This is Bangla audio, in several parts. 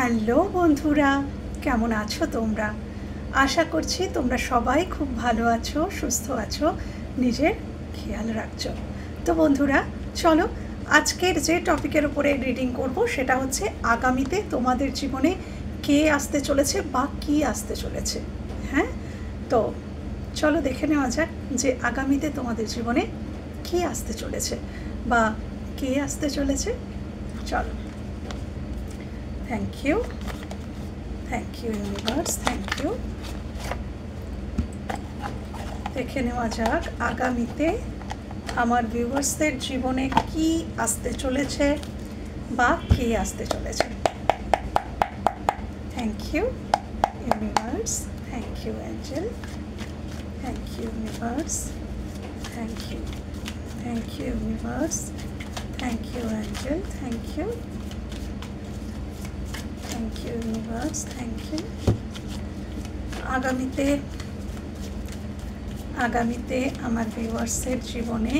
হ্যালো বন্ধুরা, কেমন আছো তোমরা? আশা করছি তোমরা সবাই খুব ভালো আছো, সুস্থ আছো, নিজের খেয়াল রাখছো। তো বন্ধুরা, চলো আজকের যে টপিকের উপরে রিডিং করব সেটা হচ্ছে আগামীতে তোমাদের জীবনে কে আসতে চলেছে বা কী আসতে চলেছে। হ্যাঁ, তো চলো দেখে নেওয়া যাক যে আগামীতে তোমাদের জীবনে কী আসতে চলেছে বা কে আসতে চলেছে। চলো। Thank you universe, thank you. দেখে নেওয়া যাক আগামীতে আমার ভিউয়ার্সদের জীবনে কি আসতে চলেছে বা কে আসতে চলেছে। Thank you universe, thank you angel, thank you universe, thank you universe, thank you angel, thank you universe, thank you. আগামীতে আমার ভিউয়ার্সের জীবনে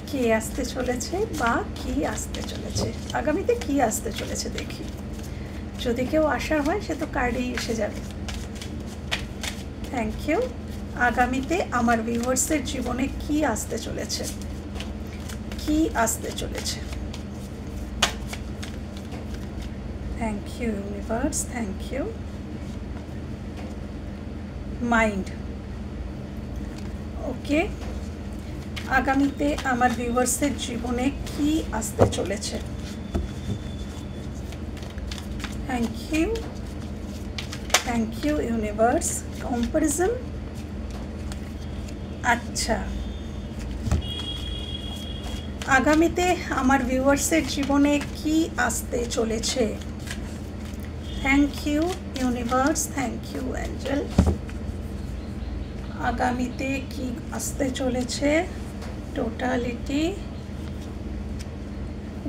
কে আসতে চলেছে বা কি আসতে চলেছে। আগামীতে কি আসতে চলেছে দেখি। যদি কেউ আসার হয় সে তো কার্ডেই এসে যাবে। Thank you. আগামীতে আমার ভিউয়ার্সের জীবনে কি আসতে চলেছে, কি আসতে চলেছে। Thank you universe, thank you. Mind, okay. আগামীতে আমার ভিউয়ার্সের জীবনে কি আসতে চলেছে। Thank you universe. কম্প্যারিজন, আচ্ছা। আগামীতে আমার ভিউয়ার্সের জীবনে কি আসতে চলেছে। Thank you universe, thank you angel. আগামীতে কি আসতে চলেছে। Totality,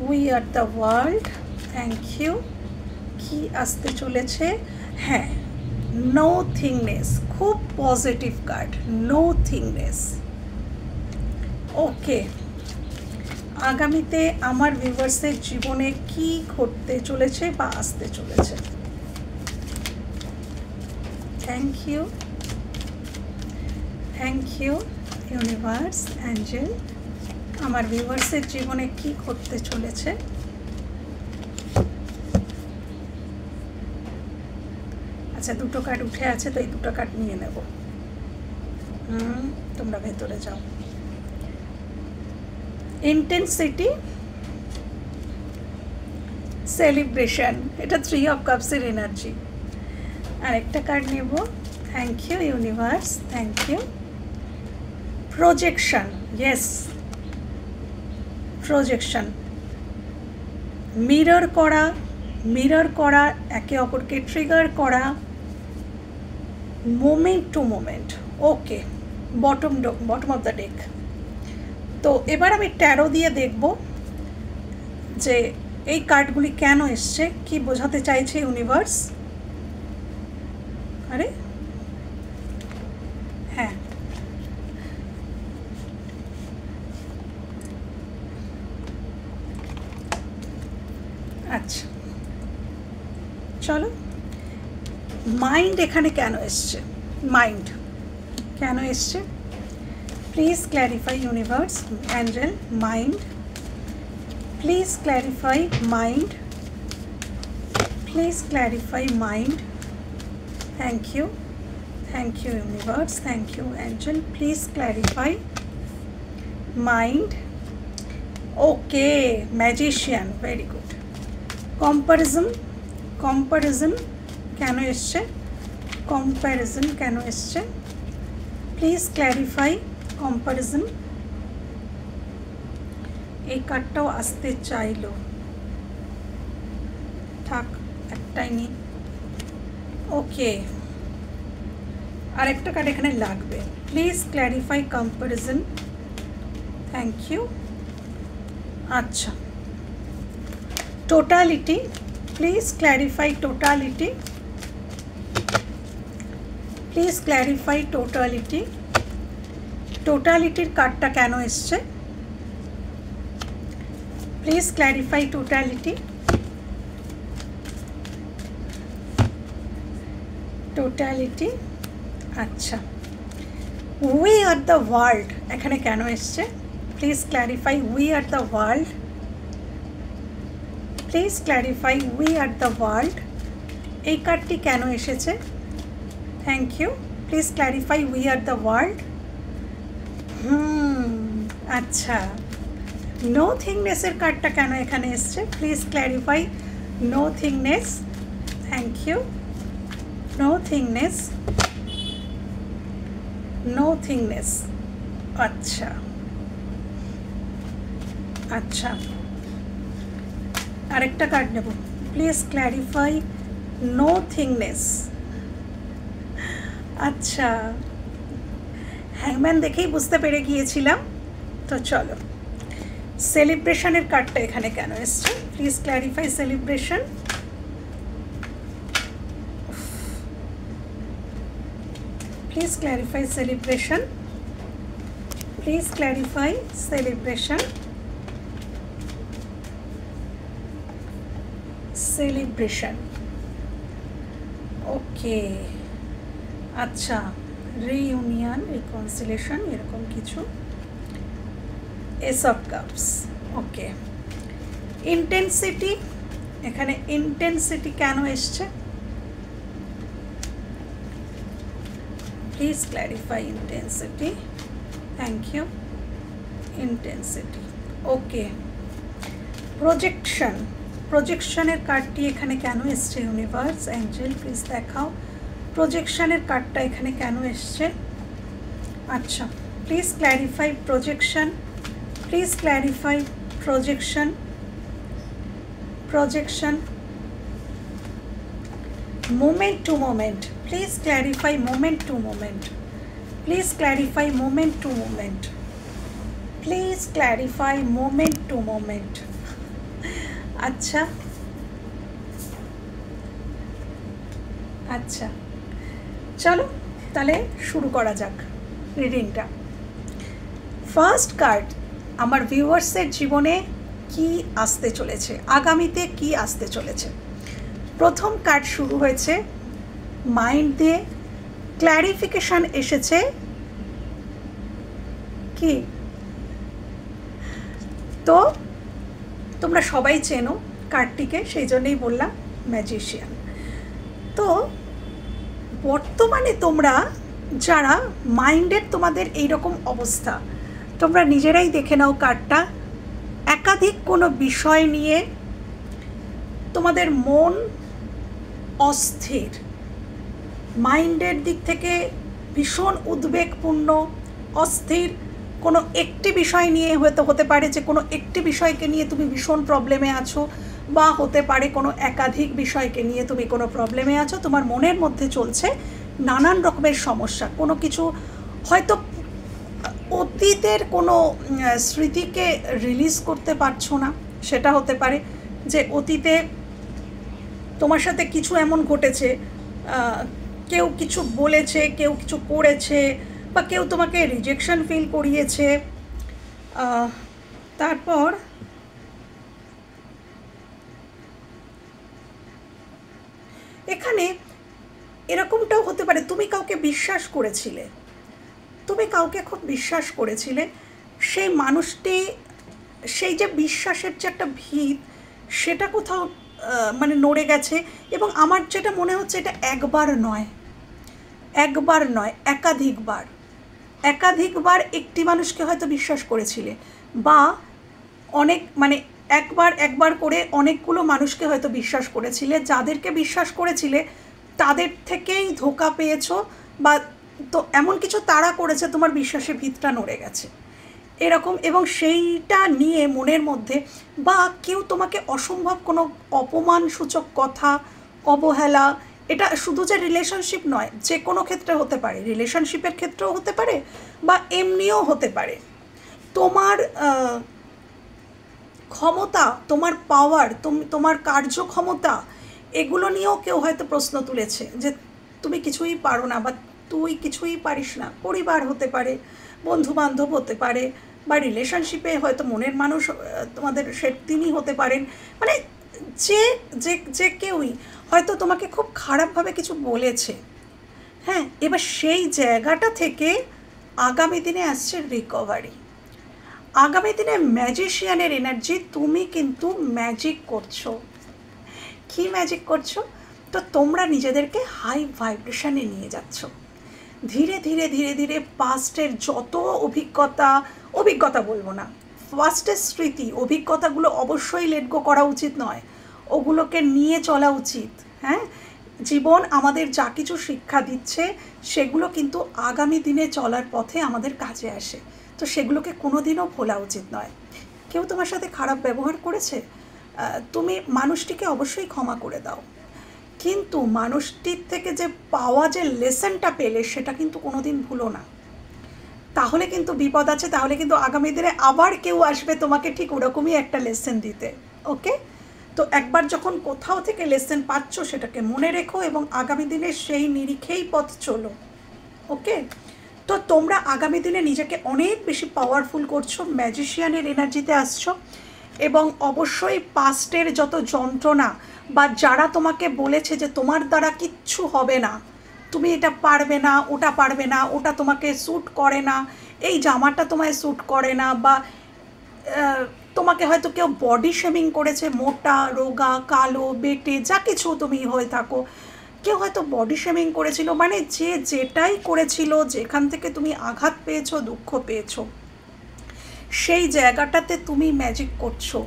we are the world, thank you. কি আসতে চলেছে। হ্যাঁ, নোথিংনেস, খুব পজিটিভ কার্ড, নোথিংনেস। ওকে, আগামীতে আমার ভিউয়ার্সের জীবনে কি ঘটতে চলেছে বা আসতে চলেছে। Thank you universe, angel. আমার ভিউয়ার্সের জীবনে কি ঘটতে চলেছে। আচ্ছা, দুটো কার্ড উঠে আছে তো এই দুটো কার্ড নিয়ে নেব। তোমরা ভেতরে যাও। ইন্টেন্সিটি, সেলিব্রেশন, এটা 3 অফ কাপসের এনার্জি। আর একটা কার্ড নেব। Thank you universe, thank you. Projection, yes, projection. Mirror করা, একে অপরকে ট্রিগার করা, moment to moment. Okay, bottom of the deck. তো এবার আমি ট্যারো দিয়ে দেখব যে এই কার্ডগুলি কেন এসছে, কি বোঝাতে চাইছে ইউনিভার্স। আরে হ্যাঁ, আচ্ছা চলো। মাইন্ড এখানে কেন এসছে, মাইন্ড কেন এসছে। Please clarify universe, angel, mind. Please clarify mind, please clarify mind. Thank you universe, thank you angel. Please clarify mind. Okay, magician, very good. Comparison কেন এসছে, কম্প্যারিজন কেন এসছে। Please clarify comparison. এই কার্ডটাও আসতে চাইলো, থাক, একটাই নি। ওকে, আর একটা কার্ড এখানে লাগবে। Please clarify comparison, thank you. আচ্ছা, totality, please clarify totality, please clarify totality. টোটালিটির কার্ডটা কেন এসছে। Please clarify totality. টোটালিটি। আচ্ছা, উই আর দ্য ওয়ার্ল্ড এখানে কেন এসছে? Please clarify we are the world. Please clarify we are the world, এই কার্ডটি কেন এসেছে? Thank you. Please clarify we are the world. আচ্ছা, নো থিংনেসের কার্ডটা কেন এখানে এসছে? Please clarify nothingness. Thank you. No থিংনেস, nothingness. আচ্ছা আচ্ছা, আরেকটা কার্ড নেব। Please clarify nothingness. আচ্ছা, হ্যাংম্যান দেখেই বুঝতে পেরে গিয়েছিলাম। তো চলো, সেলিব্রেশনের কার্ডটা এখানে কেন এসছে? Please clarify celebration. Please clarify celebration. Please clarify celebration. Celebration, okay. আচ্ছা, রিইউনিয়ন, রিকনসিলেশন, এরকম কিছু। Ace of cups, okay. Intensity, এখানে ইন্টেন্সিটি কেন এসছে? Please clarify intensity. Thank you. Intensity, okay. Projection, প্রজেকশনের কার্ডটি এখানে কেন এসছে? ইউনিভার্স, অ্যাঞ্জেল প্লিজ দেখাও প্রজেকশনের কার্ডটা এখানে কেন এসছে। আচ্ছা, please clarify projection. Please clarify projection. Projection, moment to moment. Please clarify moment to moment. Please clarify moment to moment. Please clarify moment to moment. আচ্ছা আচ্ছা, চলো তাহলে শুরু করা যাক রিডিংটা। ফার্স্ট কার্ড, আমার ভিউয়ার্সের জীবনে কি আসতে চলেছে, আগামীতে কি আসতে চলেছে। প্রথম কার্ড শুরু হয়েছে মাইন্ড দিয়ে, ক্ল্যারিফিকেশান এসেছে কি, তো তোমরা সবাই চেনো কার্ডটিকে, সেই জন্যই বললাম ম্যাজিশিয়ান। তো বর্তমানে তোমরা যারা মাইন্ডের, তোমাদের এইরকম অবস্থা, তোমরা নিজেরাই দেখে নাও কার্ডটা। একাধিক কোনো বিষয় নিয়ে তোমাদের মন অস্থির, মাইন্ডের দিক থেকে ভীষণ উদ্বেগপূর্ণ, অস্থির। কোনো একটি বিষয় নিয়ে হয়তো হতে পারে যে কোনো একটি বিষয়কে নিয়ে তুমি ভীষণ প্রবলেমে আছো, বা হতে পারে কোনো একাধিক বিষয়কে নিয়ে তুমি কোনো প্রবলেমে আছো। তোমার মনের মধ্যে চলছে নানান রকমের সমস্যা। কোনো কিছু হয়তো অতীতের কোনো স্মৃতিকে রিলিজ করতে পারছো না, সেটা হতে পারে যে অতীতে তোমার সাথে কিছু এমন ঘটেছে, কেউ কিছু বলেছে, কেউ কিছু করেছে, বা কেউ তোমাকে রিজেকশন ফিল করিয়েছে। তারপর এখানে এরকমটাও হতে পারে তুমি কাউকে বিশ্বাস করেছিলে, তুমি কাউকে খুব বিশ্বাস করেছিলে, সেই মানুষটি, সেই যে বিশ্বাসের যে একটা ভিত, সেটা কোথাও মানে নড়ে গেছে। এবং আমার যেটা মনে হচ্ছে এটা একবার নয়, একাধিকবার, একাধিকবার একটি মানুষকে হয়তো বিশ্বাস করেছিলে, বা অনেক মানে একবার করে অনেকগুলো মানুষকে হয়তো বিশ্বাস করেছিলে। যাদেরকে বিশ্বাস করেছিলে তাদের থেকেই ধোঁকা পেয়েছো, বা তো এমন কিছু তারা করেছে তোমার বিশ্বাসের ভিতটা নড়ে গেছে এরকম। এবং সেইটা নিয়ে মনের মধ্যে, বা কেউ তোমাকে অসম্ভব কোনো অপমানসূচক কথা, অবহেলা, এটা শুধু যে রিলেশনশিপ নয়, যে কোনো ক্ষেত্রে হতে পারে, রিলেশনশিপের ক্ষেত্রেও হতে পারে, বা এমনিও হতে পারে। তোমার ক্ষমতা, তোমার পাওয়ার, তোমার কার্যক্ষমতা, এগুলো নিয়েও কেউ হয়তো প্রশ্ন তুলেছে যে তুমি কিছুই পারো না, বা তুই কিছুই পারিস না। পরিবার হতে পারে, বন্ধুবান্ধব হতে পারে, বা রিলেশনশিপে হয়তো মনের মানুষ তোমাদের তিনি হতে পারেন। মানে যে যে যে কেউই হয়তো তোমাকে খুব খারাপভাবে কিছু বলেছে, হ্যাঁ, এবার সেই জায়গাটা থেকে আগামী দিনে আসছে রিকভারি। আগামী দিনে ম্যাজিশিয়ানের এনার্জি, তুমি কিন্তু ম্যাজিক করছো। কী ম্যাজিক করছো? তো তোমরা নিজেদেরকে হাই ভাইব্রেশনে নিয়ে যাচ্ছ। ধীরে ধীরে ধীরে ধীরে পাস্টের যত অভিজ্ঞতা বলবো না, ফার্স্টের স্মৃতি, অভিজ্ঞতাগুলো অবশ্যই লেট গো করা উচিত নয়, ওগুলোকে নিয়ে চলা উচিত। হ্যাঁ, জীবন আমাদের যা কিছু শিক্ষা দিচ্ছে সেগুলো কিন্তু আগামী দিনে চলার পথে আমাদের কাজে আসে, তো সেগুলোকে কোনো দিনও ভোলা উচিত নয়। কেউ তোমার সাথে খারাপ ব্যবহার করেছে, তুমি মানুষটিকে অবশ্যই ক্ষমা করে দাও, কিন্তু মানুষটির থেকে যে পাওয়া যে লেসনটা পেলে সেটা কিন্তু কোনো দিন ভুলো না। তাহলে কিন্তু বিপদ আছে, তাহলে কিন্তু আগামী দিনে আবার কেউ আসবে তোমাকে ঠিক ওরকমই একটা লেসন দিতে। ওকে, তো একবার যখন কোথাও থেকে লেসন পাচ্ছ সেটাকে মনে রেখো এবং আগামী দিনে সেই নিরিখেই পথ চলো। ওকে, তো তোমরা আগামী দিনে নিজেকে অনেক বেশি পাওয়ারফুল করছো, ম্যাজিশিয়ানের এনার্জিতে আসছো, এবং অবশ্যই পাস্টের যত যন্ত্রণা বা যারা তোমাকে বলেছে যে তোমার দ্বারা কিচ্ছু হবে না, তুমি এটা পারবে না, ওটা পারবে না, ওটা তোমাকে স্যুট করে না, এই জামাটা তোমায় স্যুট করে না, বা তোমাকে হয়তো কেউ বডি শেমিং করেছে, মোটা, রোগা, কালো, বেটে, যা কিছু তুমি হয়ে থাকো, কেউ হয়তো বডি শেমিং করেছিল, মানে যে যেটাই করেছিল, যেখান থেকে তুমি আঘাত পেয়েছো, দুঃখ পেয়েছো, সেই জায়গাটাতে তুমি ম্যাজিক করছো।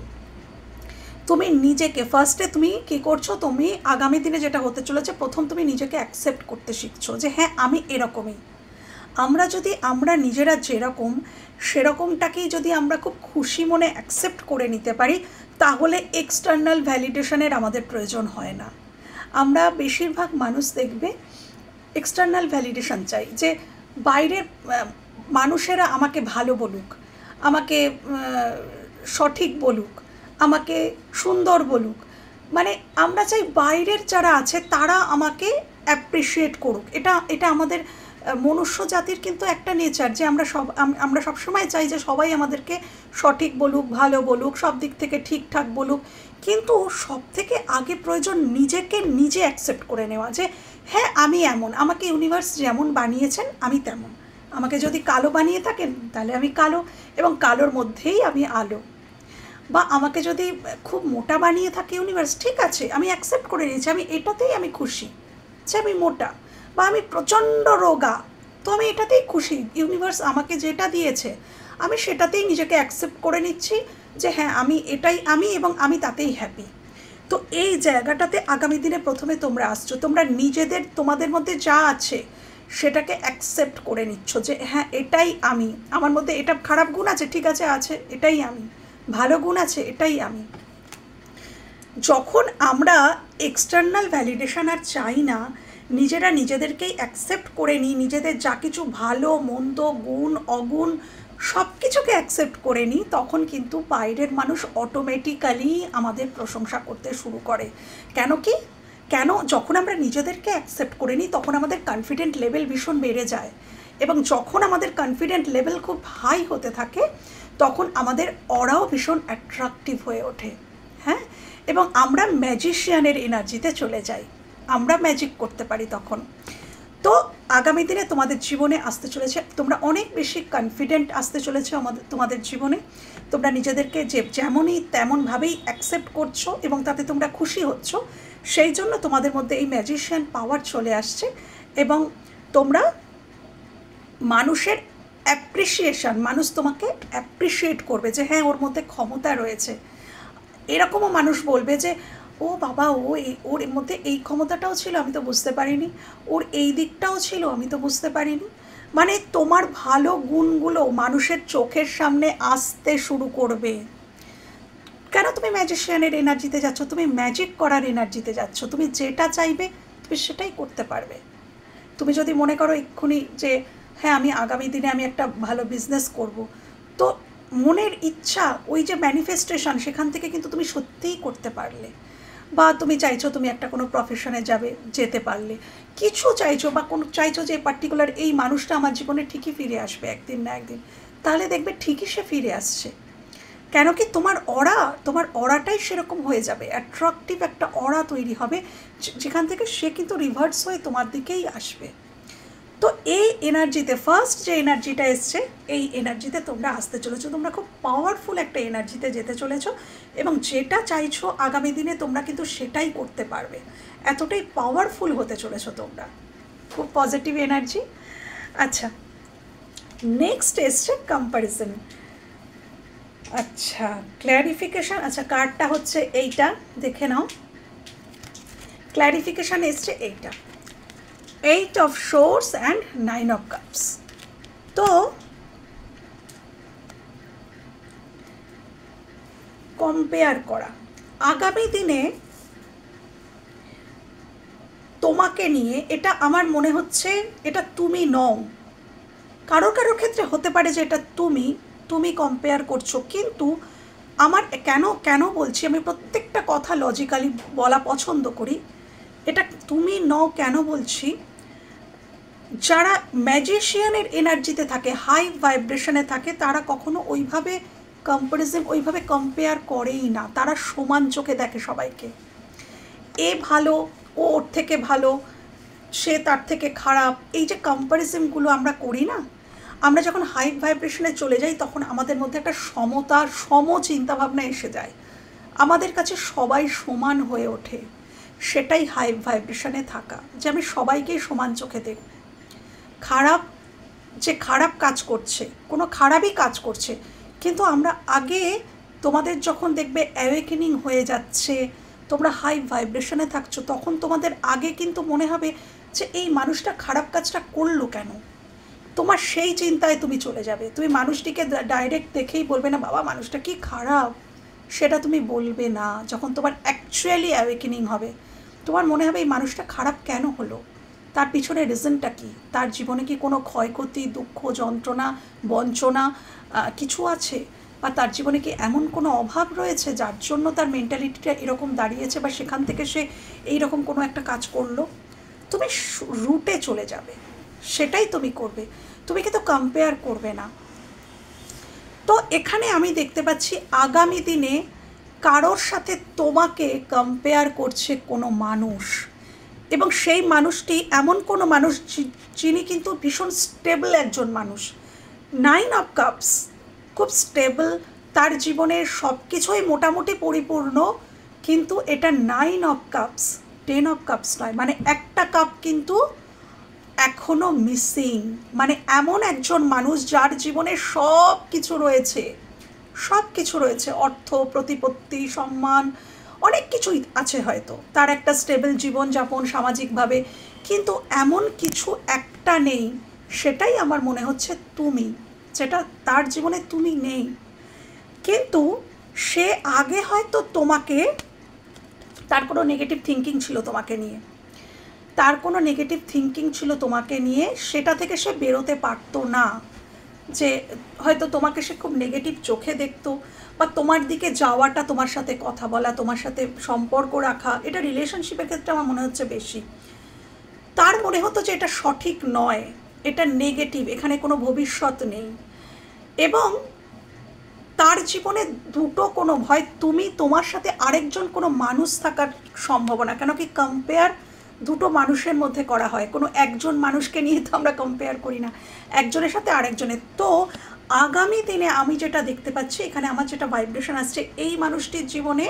তুমি নিজেকে ফার্স্টে তুমি কী করছো, তুমি আগামী দিনে যেটা হতে চলেছে, প্রথম তুমি নিজেকে অ্যাকসেপ্ট করতে শিখছো যে হ্যাঁ আমি এরকমই। আমরা নিজেরা যেরকম সেরকমটাকেই যদি আমরা খুব খুশি মনে অ্যাকসেপ্ট করে নিতে পারি, তাহলে এক্সটার্নাল ভ্যালিডেশনের আমাদের প্রয়োজন হয় না। আমরা বেশিরভাগ মানুষ দেখবে এক্সটার্নাল ভ্যালিডেশন চাই, যে বাইরের মানুষেরা আমাকে ভালো বলুক, আমাকে সঠিক বলুক, আমাকে সুন্দর বলুক, মানে আমরা চাই বাইরের যারা আছে তারা আমাকে অ্যাপ্রিসিয়েট করুক। এটা আমাদের মনুষ্য জাতির কিন্তু একটা নেচার, যে আমরা সবসময় চাই যে সবাই আমাদেরকে সঠিক বলুক, ভালো বলুক, সব দিক থেকে ঠিকঠাক বলুক, কিন্তু সব থেকে আগে প্রয়োজন নিজেকে নিজে অ্যাকসেপ্ট করে নেওয়া, যে হ্যাঁ আমি এমন, আমাকে ইউনিভার্স যেমন বানিয়েছেন আমি তেমন। আমাকে যদি কালো বানিয়ে থাকেন তাহলে আমি কালো, এবং কালোর মধ্যেই আমি আলো। বা আমাকে যদি খুব মোটা বানিয়ে থাকে ইউনিভার্স, ঠিক আছে, আমি অ্যাকসেপ্ট করে নিয়েছি, আমি এটাতেই আমি খুশি যে আমি মোটা, বা আমি প্রচণ্ড রোগা, তো আমি এটাতেই খুশি, ইউনিভার্স আমাকে যেটা দিয়েছে আমি সেটাতেই নিজেকে অ্যাকসেপ্ট করে নিচ্ছি, যে হ্যাঁ আমি এটাই আমি, এবং আমি তাতেই হ্যাপি। তো এই জায়গাটাতে আগামী দিনে প্রথমে তোমরা আসছো, তোমরা নিজেদের তোমাদের মধ্যে যা আছে সেটাকে অ্যাকসেপ্ট করে নিচ্ছ, যে হ্যাঁ এটাই আমি, আমার মধ্যে এটা খারাপ গুণ আছে, ঠিক আছে, আছে, এটাই আমি, ভালো গুণ আছে, এটাই আমি। যখন আমরা এক্সটার্নাল ভ্যালিডেশন আর চাই না, নিজেরা নিজেদেরকেই অ্যাকসেপ্ট করে নিই, নিজেদের যা কিছু ভালো মন্দ গুণ অগুণ সব কিছুকে অ্যাকসেপ্ট করে নিই, তখন কিন্তু বাইরের মানুষ অটোমেটিক্যালি আমাদের প্রশংসা করতে শুরু করে। কেন যখন আমরা নিজেদেরকে অ্যাকসেপ্ট করে নিই তখন আমাদের কনফিডেন্ট লেভেল ভীষণ বেড়ে যায়, এবং যখন আমাদের কনফিডেন্ট লেভেল খুব হাই হতে থাকে তখন আমাদের অরাও ভীষণ অ্যাট্রাকটিভ হয়ে ওঠে। হ্যাঁ, এবং আমরা ম্যাজিশিয়ানের এনার্জিতে চলে যাই, আমরা ম্যাজিক করতে পারি তখন। তো আগামী দিনে তোমাদের জীবনে আসতে চলেছে, তোমরা অনেক বেশি কনফিডেন্ট আসতে চলেছে তোমাদের জীবনে, তোমরা নিজেদেরকে যেমনই তেমনভাবেই অ্যাকসেপ্ট করছো এবং তাতে তোমরা খুশি হচ্ছ, সেই জন্য তোমাদের মধ্যে এই ম্যাজিশিয়ান পাওয়ার চলে আসছে, এবং তোমরা মানুষের অ্যাপ্রিসিয়েশন, মানুষ তোমাকে অ্যাপ্রিসিয়েট করবে যে হ্যাঁ ওর মধ্যে ক্ষমতা রয়েছে। এরকমও মানুষ বলবে যে ও বাবা, ওর মধ্যে এই ক্ষমতাটাও ছিল, আমি তো বুঝতে পারিনি, ওর এই দিকটাও ছিল, আমি তো বুঝতে পারিনি। মানে তোমার ভালো গুণগুলো মানুষের চোখের সামনে আসতে শুরু করবে। কেন? তুমি ম্যাজিশিয়ানের এনার্জিতে যাচ্ছ, তুমি ম্যাজিক করার এনার্জিতে যাচ্ছ, তুমি যেটা চাইবে তুমি সেটাই করতে পারবে। তুমি যদি মনে করো এক্ষুনি যে হ্যাঁ আমি আগামী দিনে আমি একটা ভালো বিজনেস করব, তো মনের ইচ্ছা, ওই যে ম্যানিফেস্টেশন, সেখান থেকে কিন্তু তুমি সত্যিই করতে পারলে। বা তুমি চাইছো তুমি একটা কোনো প্রফেশনে যেতে পারলে, কিছু চাইছো, বা কোনো চাইছো যে পার্টিকুলার এই মানুষটা আমার জীবনে ঠিকই ফিরে আসবে একদিন না একদিন, তাহলে দেখবে ঠিকই সে ফিরে আসছে। কেন কি তোমার অরাটাই সেরকম হয়ে যাবে, অ্যাট্রাকটিভ একটা অরা তৈরি হবে, যেখান থেকে সে কিন্তু রিভার্স হয়ে তোমার দিকেই আসবে। তো এই এনার্জিতে ফার্স্ট যে এনার্জিটা এসছে, এই এনার্জিতে তোমরা আসতে চলেছো। তোমরা খুব পাওয়ারফুল একটা এনার্জিতে যেতে চলেছো এবং যেটা চাইছো আগামী দিনে তোমরা কিন্তু সেটাই করতে পারবে। এতটাই পাওয়ারফুল হতে চলেছো তোমরা, খুব পজিটিভ এনার্জি। আচ্ছা, নেক্সট এসছে কম্প্যারিজন। আচ্ছা, ক্ল্যারিফিকেশান। আচ্ছা, কার্ডটা হচ্ছে এইটা, দেখে নাও। ক্ল্যারিফিকেশান এসছে এইটা, 8 of Swords and 9 of Cups। তো কম্পেয়ার করা, আগামী দিনে তোমাকে নিয়ে, এটা আমার মনে হচ্ছে এটা তুমি নও। কারোর কারোর ক্ষেত্রে হতে পারে যে এটা তুমি কম্পেয়ার করছো, কিন্তু আমার কেন বলছি, আমি প্রত্যেকটা কথা লজিক্যালি বলা পছন্দ করি। এটা তুমি নও কেন বলছি, যারা ম্যাজিশিয়ানের এনার্জিতে থাকে, হাই ভাইব্রেশনে থাকে, তারা কখনো ওইভাবে কম্প্যারিজন, ওইভাবে কম্পেয়ার করেই না। তারা সমান চোখে দেখে সবাইকে। এ ভালো, ও ওর থেকে ভালো, সে তার থেকে খারাপ। এই যে কম্প্যারিজনগুলো আমরা করি না, আমরা যখন হাই ভাইব্রেশনে চলে যাই তখন আমাদের মধ্যে একটা সমতা, চিন্তাভাবনা এসে যায়। আমাদের কাছে সবাই সমান হয়ে ওঠে, সেটাই হাই ভাইব্রেশনে থাকা, যে আমি সবাইকেই সমান চোখে দেখব। খারাপ কাজ করছে, কোনো খারাপই কাজ করছে, কিন্তু আমরা আগে, তোমাদের যখন দেখবে অ্যাওয়েকেনিং হয়ে যাচ্ছে, তোমরা হাই ভাইব্রেশনে থাকছো, তখন তোমাদের আগে কিন্তু মনে হবে যে এই মানুষটা খারাপ কাজটা করলো কেন। তোমার সেই চিন্তায় তুমি চলে যাবে। তুমি মানুষটিকে ডাইরেক্ট দেখেই বলবে না বাবা মানুষটা কি খারাপ, সেটা তুমি বলবে না। যখন তোমার অ্যাকচুয়ালি অ্যাওয়েকেনিং হবে, তোমার মনে হবে এই মানুষটা খারাপ কেন হলো, তার পিছনে রিজনটা কী, তার জীবনে কি কোনো ক্ষয়ক্ষতি, দুঃখ, যন্ত্রণা, বঞ্চনা কিছু আছে, বা তার জীবনে কি এমন কোনো অভাব রয়েছে যার জন্য তার মেন্টালিটিটা এরকম দাঁড়িয়েছে, বা সেখান থেকে সে এইরকম কোনো একটা কাজ করলো। তুমি রুটে চলে যাবে, সেটাই তুমি করবে, তুমি কিন্তু কম্পেয়ার করবে না। তো এখানে আমি দেখতে পাচ্ছি আগামী দিনে কারোর সাথে তোমাকে কম্পেয়ার করছে কোনো মানুষ, এবং সেই মানুষটি এমন কোনো মানুষ যিনি কিন্তু ভীষণ স্টেবল একজন মানুষ। 9 of Cups খুব স্টেবল, তার জীবনের সব কিছুই মোটামুটি পরিপূর্ণ, কিন্তু এটা 9 of Cups, 10 of Cups নয়। মানে একটা কাপ কিন্তু এখনও মিসিং। মানে এমন একজন মানুষ যার জীবনে সব কিছু রয়েছে, অর্থ, প্রতিপত্তি, সম্মান, অনেক কিছুই আছে, হয়তো তার একটা স্টেবল জীবনযাপন সামাজিকভাবে, কিন্তু এমন কিছু একটা নেই, সেটাই আমার মনে হচ্ছে তুমি, যেটা তার জীবনে তুমি নেই। কিন্তু সে আগে হয়তো তোমাকে, তার কোনো নেগেটিভ থিঙ্কিং ছিল তোমাকে নিয়ে, সেটা থেকে সে বেরোতে পারতো না। যে হয়তো তোমাকে সে খুব নেগেটিভ চোখে দেখতো, বা তোমার দিকে যাওয়াটা, তোমার সাথে কথা বলা, তোমার সাথে সম্পর্ক রাখা, এটা রিলেশনশিপের ক্ষেত্রে আমার মনে হচ্ছে বেশি, তার মনে হতো যে এটা সঠিক নয়, এটা নেগেটিভ, এখানে কোনো ভবিষ্যৎ নেই। এবং তার জীবনে দুটো কোনো ভয়, তোমার সাথে আরেকজন কোনো মানুষ থাকার সম্ভাবনা, কেন কি কম্পেয়ার দুটো মানুষের মধ্যে করা হয়, কোনো একজন মানুষকে নিয়ে তো আমরা কম্পেয়ার করি না, একজনের সাথে আরেকজনের। তো আগামী দিনে আমি যেটা দেখতে পাচ্ছি, এখানে আমার যেটা ভাইব্রেশন আসছে, এই মানুষটির জীবনে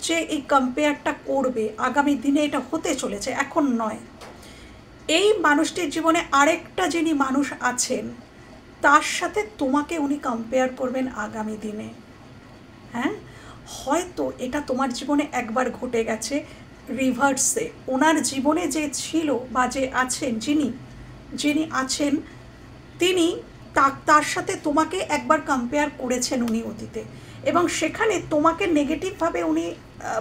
যে এই কম্পেয়ারটা করবে, আগামী দিনে এটা হতে চলেছে, এখন নয়। এই মানুষটির জীবনে আরেকটা যিনি মানুষ আছেন, তার সাথে তোমাকে উনি কম্পেয়ার করবেন আগামী দিনে। হ্যাঁ, হয়তো এটা তোমার জীবনে একবার ঘটে গেছে রিভার্সে। ওনার জীবনে যে ছিল বা যে আছেন, যিনি আছেন, তিনি তার সাথে তোমাকে একবার কম্পেয়ার করেছেন উনি অতীতে, এবং সেখানে তোমাকে নেগেটিভভাবে উনি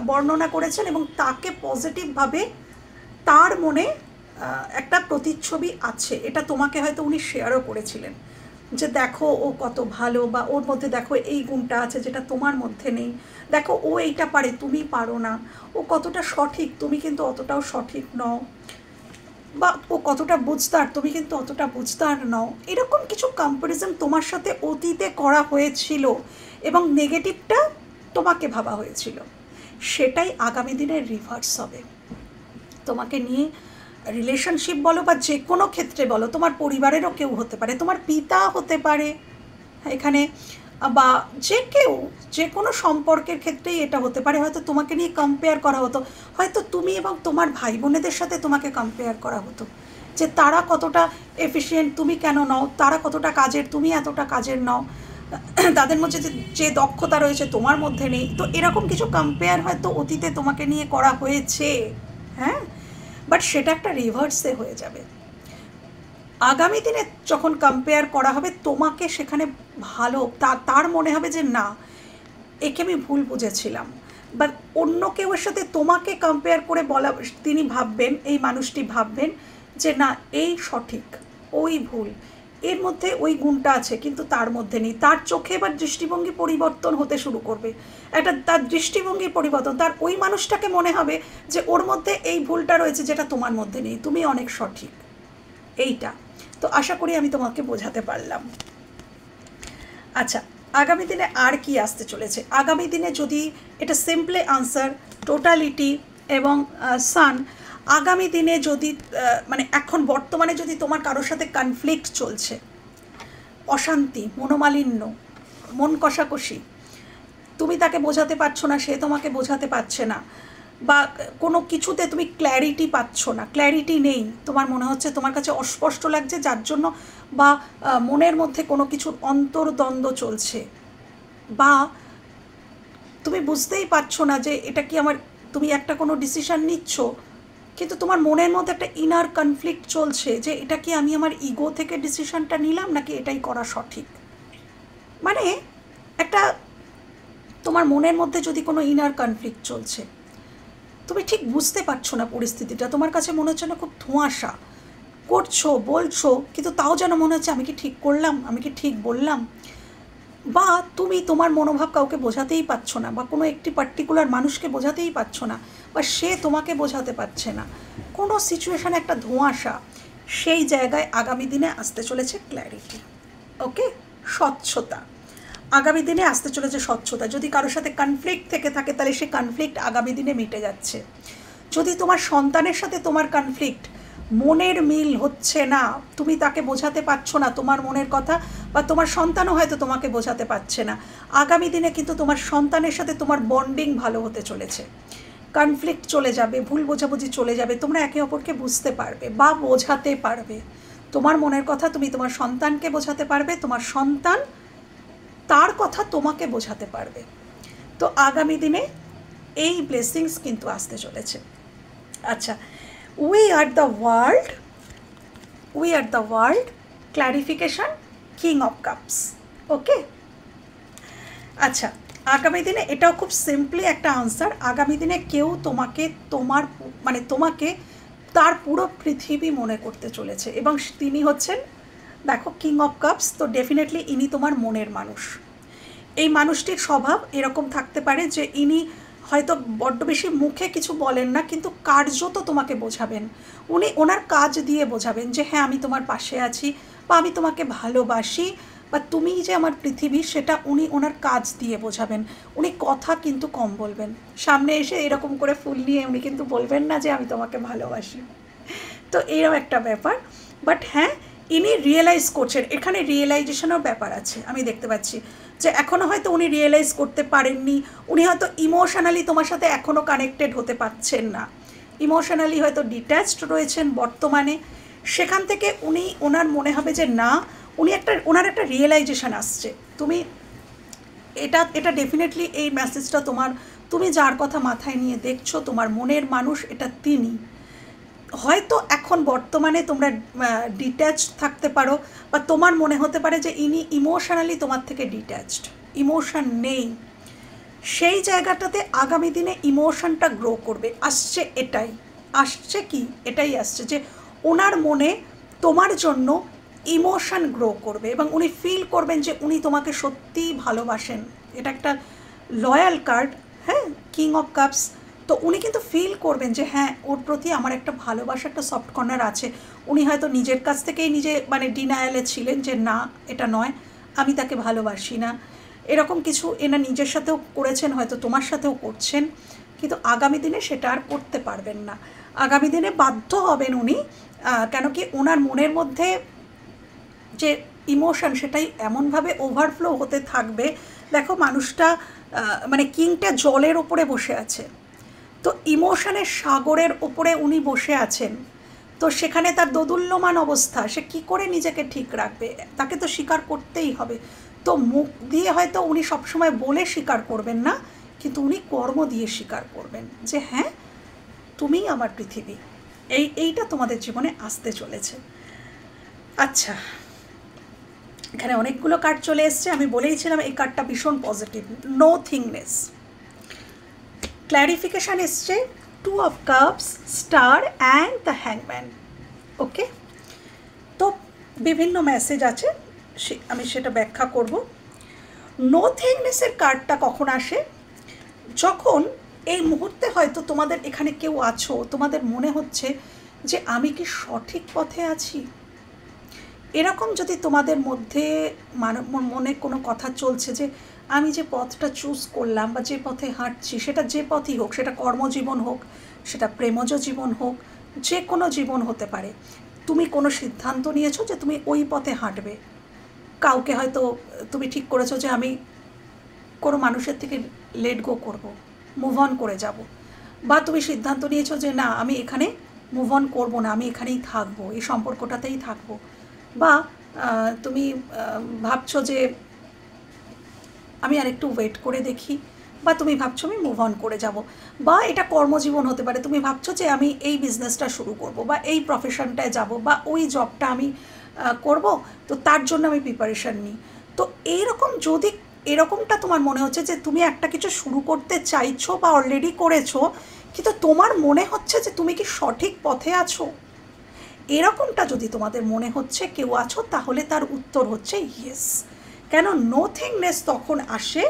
বর্ণনা করেছেন, এবং তাকে পজিটিভভাবে তার মনে একটা প্রতিচ্ছবি আছে, এটা তোমাকে হয়তো উনি শেয়ারও করেছিলেন, যে দেখো ও কত ভালো, বা ওর মধ্যে দেখো এই গুণটা আছে যেটা তোমার মধ্যে নেই, দেখো ও এইটা পারে তুমি পারো না, ও কতটা সঠিক তুমি কিন্তু অতটাও সঠিক নও, বা ও কতটা বুঝতার তুমি কিন্তু অতটা বুঝতার নও। এরকম কিছু কম্প্যারিজন তোমার সাথে অতীতে করা হয়েছিল, এবং নেগেটিভটা তোমাকে ভাবা হয়েছিল, সেটাই আগামী দিনে রিভার্স হবে। তোমাকে নিয়ে রিলেশনশিপ বলো বা যে কোনো ক্ষেত্রে বলো, তোমার পরিবারেরও কেউ হতে পারে, তোমার পিতা হতে পারে এখানে, বা যে কেউ, যে কোনো সম্পর্কের ক্ষেত্রেই এটা হতে পারে। হয়তো তোমাকে নিয়ে কম্পেয়ার করা হতো, হয়তো তুমি এবং তোমার ভাই বোনেদের সাথে তোমাকে কম্পেয়ার করা হতো, যে তারা কতটা এফিশিয়েন্ট তুমি কেন নও, তারা কতটা কাজের তুমি এতটা কাজের নও, তাদের মধ্যে যে দক্ষতা রয়েছে তোমার মধ্যে নেই। তো এরকম কিছু কম্পেয়ার হয়তো অতীতে তোমাকে নিয়ে করা হয়েছে, হ্যাঁ, বাট সেটা একটা রিভার্সে হয়ে যাবে। আগামী দিনে যখন কম্পেয়ার করা হবে তোমাকে সেখানে ভালো, তার মনে হবে যে না, একে আমি ভুল বুঝেছিলাম, বা অন্য কেউর সাথে তোমাকে কম্পেয়ার করে বলা, তিনি ভাববেন, এই মানুষটি ভাববেন যে না এই সঠিক, ওই ভুল, এর মধ্যে ওই গুণটা আছে কিন্তু তার মধ্যে নেই। তার চোখে এবার দৃষ্টিভঙ্গি পরিবর্তন হতে শুরু করবে, একটা তার দৃষ্টিভঙ্গির পরিবর্তন, তার ওই মানুষটাকে মনে হবে যে ওর মধ্যে এই ভুলটা রয়েছে যেটা তোমার মধ্যে নেই, তুমি অনেক সঠিক। এইটা তো আশা করি আমি তোমাকে বোঝাতে পারলাম। আচ্ছা, আগামী দিনে আর কি আসতে চলেছে? আগামী দিনে যদি এটা সিম্পলি আনসার টোটালিটি এবং সান, আগামী দিনে যদি মানে এখন বর্তমানে যদি তোমার কারোর সাথে কনফ্লিক্ট চলছে, অশান্তি, মনোমালিন্য, মন কষাকষি, তুমি তাকে বোঝাতে পারছো না, সে তোমাকে বোঝাতে পারছে না, বা কোনো কিছুতে তুমি ক্ল্যারিটি পাচ্ছ না, ক্ল্যারিটি নেই, তোমার মনে হচ্ছে তোমার কাছে অস্পষ্ট লাগছে, যার জন্য বা মনের মধ্যে কোনো কিছুর অন্তর্দ্বন্দ্ব চলছে, বা তুমি বুঝতেই পারছো না যে এটা কি আমার, তুমি একটা কোনো ডিসিশান নিচ্ছ কিন্তু তোমার মনের মধ্যে একটা ইনার কনফ্লিক্ট চলছে যে এটা কি আমি আমার ইগো থেকে ডিসিশানটা নিলাম নাকি এটাই করা সঠিক। মানে একটা তোমার মনের মধ্যে যদি কোনো ইনার কনফ্লিক্ট চলছে, তুমি ঠিক বুঝতে পারছো না পরিস্থিতিটা, তোমার কাছে মনে হচ্ছে না খুব ধোঁয়াশা, করছো বলছো কিন্তু তাও যেন মনে হচ্ছে আমি কি ঠিক করলাম, আমি কি ঠিক বললাম, বা তুমি তোমার মনোভাব কাউকে বোঝাতেই পারছো না, বা কোনো একটি পার্টিকুলার মানুষকে বোঝাতেই পারছো না, বা সে তোমাকে বোঝাতে পারছে না, কোনো সিচুয়েশানে একটা ধোঁয়াশা, সেই জায়গায় আগামী দিনে আসতে চলেছে ক্ল্যারিটি। ওকে, স্বচ্ছতা আগামী দিনে আসতে চলেছে, স্বচ্ছতা। যদি কারোর সাথে কনফ্লিক্ট থেকে থাকে তাহলে সে কনফ্লিক্ট আগামী দিনে মিটে যাচ্ছে। যদি তোমার সন্তানের সাথে তোমার কনফ্লিক্ট, মনের মিল হচ্ছে না, তুমি তাকে বোঝাতে পারছো না তোমার মনের কথা, বা তোমার সন্তানও হয়তো তোমাকে বোঝাতে পারছে না, আগামী দিনে কিন্তু তোমার সন্তানের সাথে তোমার বন্ডিং ভালো হতে চলেছে, কনফ্লিক্ট চলে যাবে, ভুল বোঝাবুঝি চলে যাবে, তোমরা একে অপরকে বুঝতে পারবে বা বোঝাতে পারবে। তোমার মনের কথা তুমি তোমার সন্তানকে বোঝাতে পারবে, তোমার সন্তান তার কথা তোমাকে বোঝাতে পারবে। তো আগামী দিনে এই ব্লেসিংস কিন্তু আসতে চলেছে। আচ্ছা, we are the world clarification king of cups. Okay, আচ্ছা, আগামী দিনে এটাও খুব সিম্পলি একটা আনসার। আগামী দিনে কেউ তোমাকে তোমাকে তার পুরো পৃথিবী মনে করতে চলেছে, এবং তিনি হচ্ছেন, দেখো, কিং অফ কাপস, তো ডেফিনেটলি ইনি তোমার মনের মানুষ। এই মানুষটির স্বভাব এরকম থাকতে পারে যে ইনি হয়তো বড্ড বেশি মুখে কিছু বলেন না কিন্তু কার্যত তোমাকে বোঝাবেন, উনি ওনার কাজ দিয়ে বোঝাবেন যে হ্যাঁ আমি তোমার পাশে আছি, বা আমি তোমাকে ভালোবাসি, বা তুমি যে আমার পৃথিবী, সেটা উনি ওনার কাজ দিয়ে বোঝাবেন। উনি কথা কিন্তু কম বলবেন, সামনে এসে এরকম করে ফুল নিয়ে উনি কিন্তু বলবেন না যে আমি তোমাকে ভালোবাসি। তো এরকম একটা ব্যাপার, বাট হ্যাঁ ইনি রিয়েলাইজ করছেন, এখানে রিয়েলাইজেশনের ব্যাপার আছে। আমি দেখতে পাচ্ছি যে এখনও হয়তো উনি রিয়েলাইজ করতে পারেননি, উনি হয়তো ইমোশনালি তোমার সাথে এখনও কানেক্টেড হতে পারছেন না, ইমোশনালি হয়তো ডিট্যাচড রয়েছেন বর্তমানে। সেখান থেকে উনি, ওনার মনে হবে যে না, ওনার একটা রিয়েলাইজেশন আসছে। তুমি এটা ডেফিনেটলি এই মেসেজটা তুমি যার কথা মাথায় নিয়ে দেখছো, তোমার মনের মানুষ এটা তিনি। হয়তো এখন বর্তমানে তোমরা ডিট্যাচড থাকতে পারো, বা তোমার মনে হতে পারে যে ইনি ইমোশনালি তোমার থেকে ডিট্যাচড, ইমোশন নেই। সেই জায়গাটাতে আগামী দিনে ইমোশনটা গ্রো করবে, আসছে এটাই আসছে যে ওনার মনে তোমার জন্য ইমোশন গ্রো করবে, এবং উনি ফিল করবেন যে উনি তোমাকে সত্যিই ভালোবাসেন। এটা একটা লয়াল কার্ড, হ্যাঁ, কিং অফ কাপস। তো উনি কিন্তু ফিল করবেন যে হ্যাঁ ওর প্রতি আমার একটা ভালোবাসা, একটা সফট কর্নার আছে। উনি হয়তো নিজের কাছ থেকেই ডিনায়ালে ছিলেন যে না এটা নয়, আমি তাকে ভালোবাসি না, এরকম কিছু এনার নিজের সাথেও করেছেন, হয়তো তোমার সাথেও করছেন, কিন্তু আগামী দিনে সেটা আর করতে পারবেন না। আগামী দিনে বাধ্য হবেন উনি, কেন কি ওনার মনের মধ্যে যে ইমোশন সেটাই এমনভাবে ওভারফ্লো হতে থাকবে। দেখো মানুষটা মানে কিংটা জলের ওপরে বসে আছে, তো ইমোশনের সাগরের ওপরে উনি বসে আছেন। তো সেখানে তার দোদুল্যমান অবস্থা, সে কি করে নিজেকে ঠিক রাখবে, তাকে তো স্বীকার করতেই হবে। তো মুখ দিয়ে হয়তো উনি সবসময় বলে স্বীকার করবেন না, কিন্তু উনি কর্ম দিয়ে স্বীকার করবেন যে হ্যাঁ তুমিই আমার পৃথিবী, এইটা তোমাদের জীবনে আসতে চলেছে। আচ্ছা, এখানে অনেকগুলো কার্ড চলে এসছে, আমি বলেইছিলাম এই কার্ডটা ভীষণ পজিটিভ, নো থিংনেস। ক্ল্যারিফিকেশান এসছে 2 of Cups, star and the হ্যাংম্যান। ওকে, তো বিভিন্ন মেসেজ আছে, আমি সেটা ব্যাখ্যা করব। নো থিংনেসের কার্ডটা কখন আসে? যখন এই মুহূর্তে হয়তো তোমাদের এখানে কেউ আছো, তোমাদের মনে হচ্ছে যে আমি কি সঠিক পথে আছি, এরকম যদি তোমাদের মধ্যে মনে কোনো কথা চলছে যে আমি যে পথটা চুজ করলাম বা যে পথে হাঁটছি, সেটা যে পথই হোক, সেটা কর্মজীবন হোক, সেটা প্রেমজ জীবন হোক, যে কোনো জীবন হতে পারে, তুমি কোনো সিদ্ধান্ত নিয়েছো যে তুমি ওই পথে হাঁটবে। কাউকে হয়তো তুমি ঠিক করেছো যে আমি কোনো মানুষের থেকে লেট গো করবো, মুভ অন করে যাব, বা তুমি সিদ্ধান্ত নিয়েছো যে না আমি এখানে মুভ অন করবো না, আমি এখানেই থাকবো, এই সম্পর্কটাতেই থাকবো, বা তুমি ভাবছো যে আমি আরেকটু ওয়েট করে দেখি, বা তুমি ভাবছো আমি মুভ অন করে যাব, বা এটা কর্মজীবন হতে পারে, তুমি ভাবছো যে আমি এই বিজনেসটা শুরু করব, বা এই প্রফেশনটায় যাব, বা ওই জবটা আমি করব, তো তার জন্য আমি প্রিপারেশান নিই। তো এইরকম যদি এরকমটা তোমার মনে হচ্ছে যে তুমি একটা কিছু শুরু করতে চাইছো বা অলরেডি করেছো, কিন্তু তোমার মনে হচ্ছে যে তুমি কি সঠিক পথে আছো, এরকমটা যদি তোমাদের মনে হচ্ছে কেউ আছো, তাহলে তার উত্তর হচ্ছে ইয়েস। কেন নোথিংনেস তখন আসে